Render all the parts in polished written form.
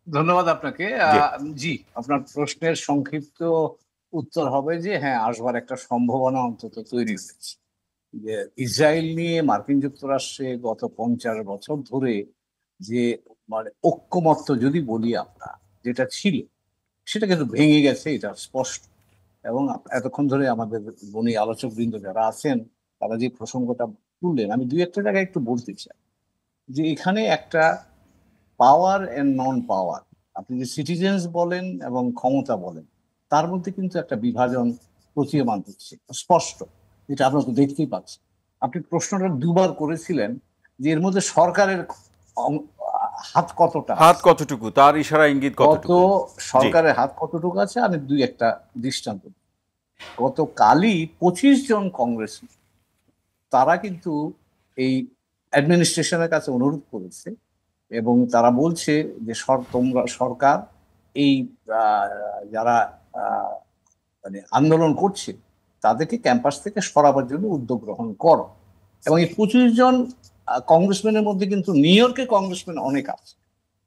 ধন্যবাদ আপনাকে। জি। জি, আপনার প্রশ্নের সংক্ষিপ্ত উত্তর হবে যে হ্যাঁ, আসবার একটা সম্ভাবনা অন্তত তৈরি হয়েছে। যে ইসরায়েল নিয়ে মার্কিন যুক্তরাষ্ট্রে গত ৫০ বছর ধরে যে মানে ঐক্যমত্য যদি বলি আমরা, যেটা ছিল সেটা কিন্তু ভেঙে গেছে, এটা স্পষ্ট। এবং এতক্ষণ ধরে আমাদের গুণী আলোচকবৃন্দ যারা আছেন তারা যে প্রসঙ্গটা তুললেন, আমি ২-১ টা জায়গায় একটু বলতে চাই। যে এখানে একটা পাওয়ার অ্যান্ড নন পাওয়ার, আপনি যে সিটিজেন্স বলেন এবং ক্ষমতা বলেন, তার মধ্যে কিন্তু একটা বিভাজন প্রতীয়মান হচ্ছে স্পষ্ট, যেটা আমরা তো দেখতেই পাচ্ছি। আপনি প্রশ্নটা দুবার করেছিলেন যে এর মধ্যে সরকারের হাত কতটা হাত আছে। কতটুকু, তার ইশারা ইঙ্গিত গত কতটুকু? জি। সরকারের হাত কতটুকু আছে, আমি ২-১ টা দৃষ্টান্ত দিই। গতকালই ২৫ জন কংগ্রেসম্যান তারা কিন্তু এই অ্যাডমিনিস্ট্রেশনের কাছে অনুরোধ করেছে এবং তারা বলছে যে তোমরা সরকার এই যারা আহ, মানে আন্দোলন করছে তাদেরকে ক্যাম্পাস থেকে সরাবার জন্য উদ্যোগ গ্রহণ করো। এবং এই ২৫ জন কংগ্রেসম্যানের মধ্যে কিন্তু নিউ ইয়র্কের কংগ্রেসম্যান অনেক আছে।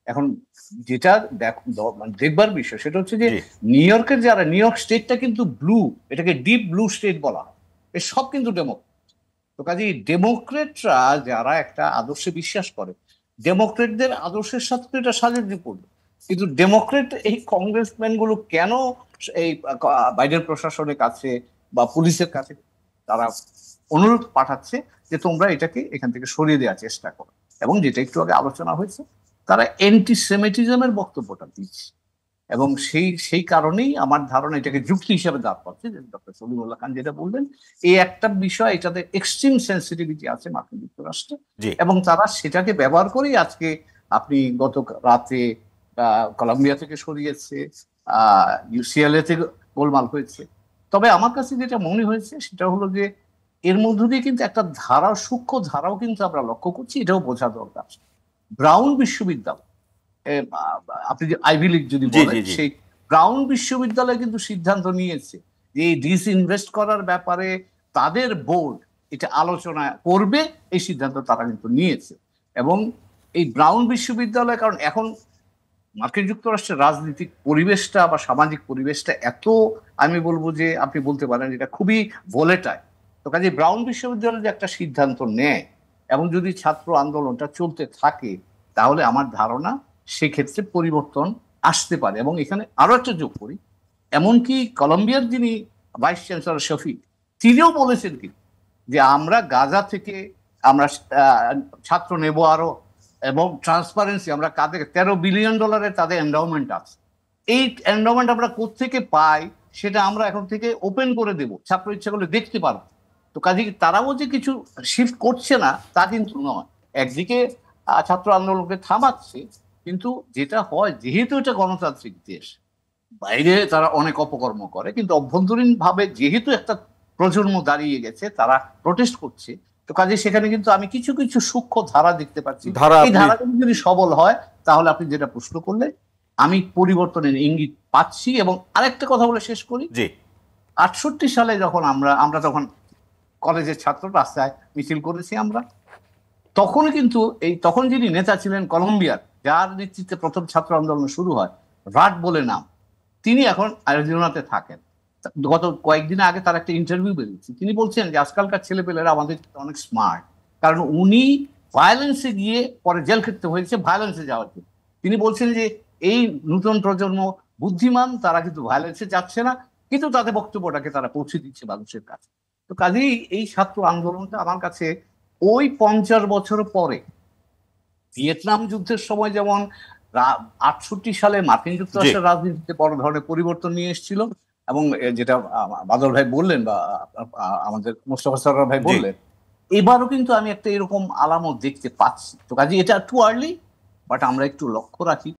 এখন যেটা মানে দেখবার বিষয় সেটা হচ্ছে যে জি। নিউ ইয়র্কের যারা, নিউ ইয়র্ক স্টেটটা কিন্তু ব্লু, এটাকে ডিপ ব্লু স্টেট বলা হয়। এ সব কিন্তু ডেমোক্রেট। তো কাজেই ডেমোক্রেটরা যারা একটা আদর্শে বিশ্বাস করে, ডেমোক্রেটদের আদর্শের সাথে তো এটা সাজেপূর্ণ। কিন্তু ডেমোক্রেট এই কংগ্রেসম্যান গুলো কেন এই বাইডেন প্রশাসনের কাছে বা পুলিশের কাছে তারা অনুরোধ পাঠাচ্ছে যে তোমরা এটাকে এখান থেকে সরিয়ে দেওয়ার চেষ্টা করো। এবং যেটা একটু আগে আলোচনা হয়েছে, তারা অ্যান্টিসেমিটিজমের বক্তব্যটা দিচ্ছে। এবং সেই সেই কারণেই আমার ধারণা এটাকে যুক্তি হিসেবে দাঁড় পাচ্ছে, যে ডক্টর সলিমুল্লাহ খান যেটা বললেন, এই একটা বিষয়, এটাতে এক্সট্রিম সেন্সিটিভিটি আছে মার্কিন যুক্তরাষ্ট্রে। জি। এবং তারা সেটাকে ব্যবহার করেই আজকে আপনি গত রাতে কলম্বিয়া থেকে সরিয়েছে, ইউসিএলএ থেকে গোলমাল হয়েছে। তবে আমার কাছে যেটা মনে হয়েছে সেটা হলো যে এর মধ্য দিয়ে কিন্তু একটা ধারা, সূক্ষ্ম ধারাও কিন্তু আমরা লক্ষ্য করছি, এটাও বোঝা দরকার। ব্রাউন বিশ্ববিদ্যালয়, আপনি যে আইভি লীগ যদি জি। বলেন, জি। জি। সেই ব্রাউন বিশ্ববিদ্যালয় কিন্তু সিদ্ধান্ত নিয়েছে যে এই ডিসইনভেস্ট করার ব্যাপারে তাদের বোর্ড এটা আলোচনা করবে, এই সিদ্ধান্ত তারা কিন্তু নিয়েছে। এবং এই ব্রাউন বিশ্ববিদ্যালয়, কারণ এখন মার্কিন যুক্তরাষ্ট্রের রাজনৈতিক পরিবেশটা বা সামাজিক পরিবেশটা এত, আমি বলবো যে আপনি বলতে পারেন এটা খুবই ভোলেটাইল। তো কাজে ব্রাউন বিশ্ববিদ্যালয় যে একটা সিদ্ধান্ত নেয় এবং যদি ছাত্র আন্দোলনটা চলতে থাকে, তাহলে আমার ধারণা সেক্ষেত্রে পরিবর্তন আসতে পারে। এবং এখানে আরো একটা যোগ করি, এমনকি কলম্বিয়ার যিনি ভাইস চ্যান্সেলর শফিক, তিনিও বলেছেন কি যে আমরা গাজা থেকে আমরা ছাত্র নেব আরো, এবং ট্রান্সপারেন্সি, আমরা কাদের $13 বিলিয়ন তাদের এন্ডাওমেন্ট আছে, এই এন্ডাওমেন্ট আমরা কোত্থেকে পাই সেটা আমরা এখন থেকে ওপেন করে দেব, ছাত্র ইচ্ছা করলে দেখতে পারবো। তো কাজে তারাও যে কিছু শিফট করছে না তা কিন্তু নয়। একদিকে ছাত্র আন্দোলনকে থামাচ্ছে, কিন্তু যেটা হয়, যেহেতু এটা গণতান্ত্রিক দেশ, বাইরে তারা অনেক অপকর্ম করে, কিন্তু অভ্যন্তরীণ ভাবে যেহেতু একটা প্রজন্ম দাঁড়িয়ে গেছে, তারা প্রটেস্ট করছে। তো কাজে সেখানে কিন্তু আমি কিছু কিছু সূক্ষ্ম ধারা দেখতে পাচ্ছি। ধারা এই আপনি। ধারাগুলো যদি সবল হয়, তাহলে আপনি যেটা প্রশ্ন করলে, আমি পরিবর্তনের ইঙ্গিত পাচ্ছি। এবং আরেকটা কথা বলে শেষ করি, জি। ৬৮ সালে যখন আমরা তখন কলেজের ছাত্র, রাস্তায় মিছিল করেছি আমরা, তখন কিন্তু তখন যিনি নেতা ছিলেন কলম্বিয়ার, যার নেতৃত্বে প্রথম ছাত্র আন্দোলন শুরু হয়, রাট বলে নাম, তিনি এখন আরিজোনাতে থাকেন। গত কয়েকদিন আগে তার একটা ইন্টারভিউ বেরিয়েছে, তিনি বলছেন যে আজকালকার ছেলেপেলেরা আমাদের অনেক স্মার্ট, কারণ উনি ভায়োলেন্সে গিয়ে পরে জেল খেটতে হয়েছে ভায়োলেন্সে যাওয়ার জন্য। তিনি বলছেন যে এই নতুন প্রজন্ম বুদ্ধিমান, তারা কিন্তু ভায়োলেন্সে যাচ্ছে না, কিন্তু তাদের বক্তব্যটাকে তারা পৌঁছে দিচ্ছে মানুষের কাছে। তো কাজেই এই ছাত্র আন্দোলনটা আমার কাছে ওই ৫০ বছর পরে ভিয়েতনাম যুদ্ধের সময় যেমন ৬৮ সালে মার্কিন জি। যুক্তরাষ্ট্রের রাজনীতিতে বড় ধরনের পরিবর্তন নিয়ে এসেছিল, এবং যেটা বাদল ভাই বললেন বা আমাদের মোস্তফা সরোয়ার ভাই জি। বললেন, এবারও কিন্তু আমি একটা এরকম আলামত দেখতে পাচ্ছি। তো কাজে এটা টু আর্লি, বাট আমরা একটু লক্ষ্য রাখি।